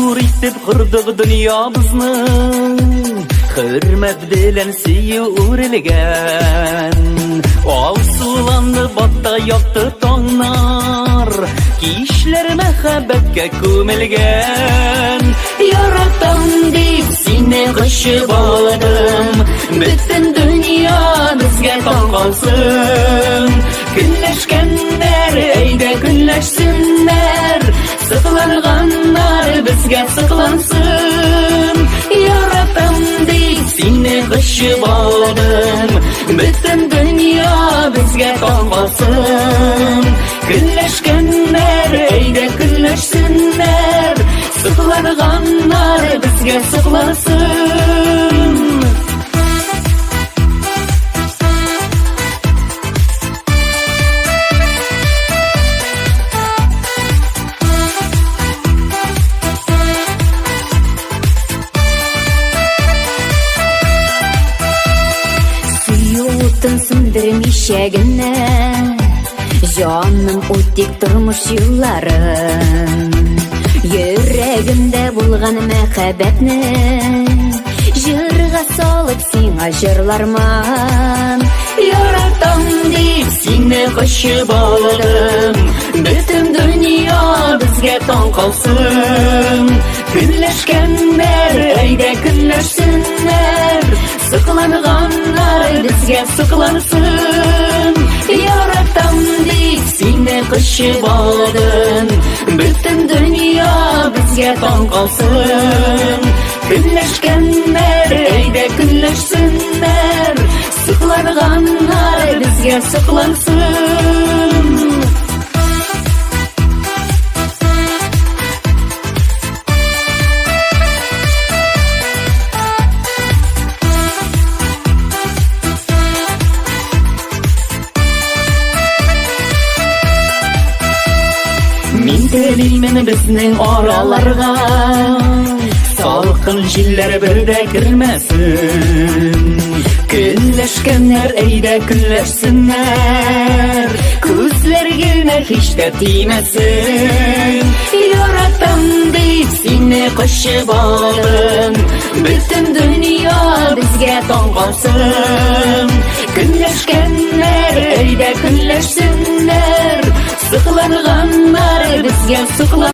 nur itib qurdiq dunyamizni, hurmat bilan suyurilgan. Ovsulandı batta yoqdi tonglar, kishlar muhabbatga ko'milgan. Yaratam deb seni qo'shib oldim, butun dunyo bizga tong qolsin. Kunlashganlar ayda kunlashsinlar, saqlanganlar bizga saqlansin. Yaratam deb seni qo'shib oldim, butun dunyo bizga tong qolsin. Kunlashganlar ayda kunlashsinlar, saqlanganlar bizga saqlansin. Suyutun sindirmishagina, jonim o'tdik turmush yo'llarim. Yuragimda bo'lgan muhabbatni jirga solib senga jırlarman. Yaratam deb seni qo'shib oldim, butun dunyo bizga tong qolsin. Kunlashganlar ayda kunlashsinlar, saqlanganlar bizga saqlansin. Yaratam deb seni qo'shib oldim, butun dunyo bizga tong qolsin. Kunlashganlar ayda kunlashsinlar, saqlanganlar bizga saqlansin. Men tileymen bizning oralarga, salqin jillar birda kirmasin. Kunlashganlar ayda kunlashsinlar, ko'zlarga hech de tiymasin. Yaratam deb seni qo'shib oldim, butun dunyo bizga tong qolsin. Kunlashganlar ayda kunlashsinlar, saqlanganlar bizga saqlansin.